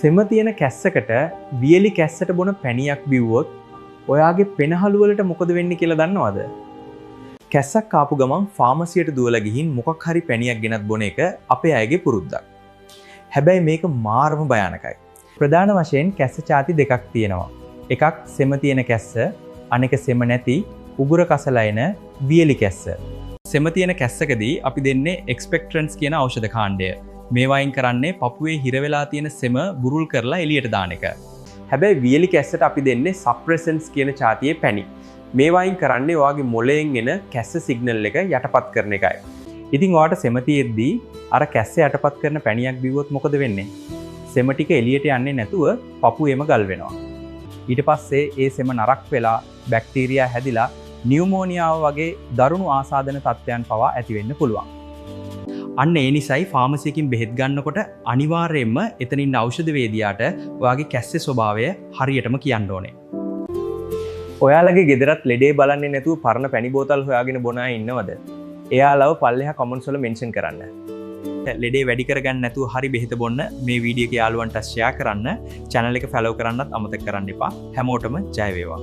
සෙම තියෙන කැස්සකට වියලි කැස්සට බොන පැණියක් බිව්වොත් ඔයාගේ පෙනහළු වලට මොකද වෙන්නේ කියලා දන්නවද? කැස්සක් ආපු ගමන් ෆාමසියට දුවලා ගිහින් මොකක් හරි පැණියක් ගෙනත් බොන එක අපේ අයගේ පුරුද්දක්. හැබැයි මේක මාරම භයානකයි. ප්‍රධාන වශයෙන් කැස්ස ಜಾති දෙකක් තියෙනවා. එකක් සෙම තියෙන කැස්ස, අනෙක සෙම නැති උගුර කසලා එන වියලි කැස්ස. සෙම තියෙන කැස්සකදී අපි දෙන්නේ එක්ස්පෙක්ට්‍රන්ට්ස් කියන ඖෂධ කාණ්ඩය. මේ වයින් කරන්නේ පපුවේ හිර වෙලා තියෙන සෙම බුරුල් කරලා එළියට දාන එක. හැබැයි වියලි කැස්සට අපි දෙන්නේ සප්‍රෙසන්ට්ස් කියන જાතියේ පැණි. මේ වයින් කරන්නේ ඔයාගේ මොළයෙන් එන කැස්ස සිග්නල් එක යටපත් කරන එකයි. ඉතින් ඔයාට සෙම තියෙද්දී අර කැස්ස යටපත් කරන පැණියක් බිව්වොත් මොකද වෙන්නේ? සෙම ටික එළියට යන්නේ නැතුව පපුවේම ගල් වෙනවා. ඊට පස්සේ ඒ සෙම නරක් වෙලා බැක්ටීරියා හැදිලා නියුමෝනියාව වගේ දරුණු ආසාදන තත්ත්වයන් පවා ඇති වෙන්න පුළුවන්. අන්න ඒ නිසයි ෆාමසියකින් බෙහෙත් ගන්නකොට අනිවාර්යයෙන්ම එතනින් ඖෂධ වේදියාට ඔයාගේ කැස්සේ ස්වභාවය හරියටම කියන්න ඕනේ. ඔයාලගේ ගෙදරත් ලෙඩේ බලන්නේ නැතුව පරණ පැණි බෝතල් හොයාගෙන බොන අය ඉන්නවද? එයාලව පල්ලෙහා කමෙන්ට්ස් වල මෙන්ෂන් කරන්න. ලෙඩේ වැඩි කරගන්න නැතුව හරි බෙහෙත බොන්න මේ වීඩියෝ එක යාළුවන්ට ෂෙයා කරන්න, channel එක follow කරන්නත් අමතක කරන්න එපා. හැමෝටම ජය වේවා.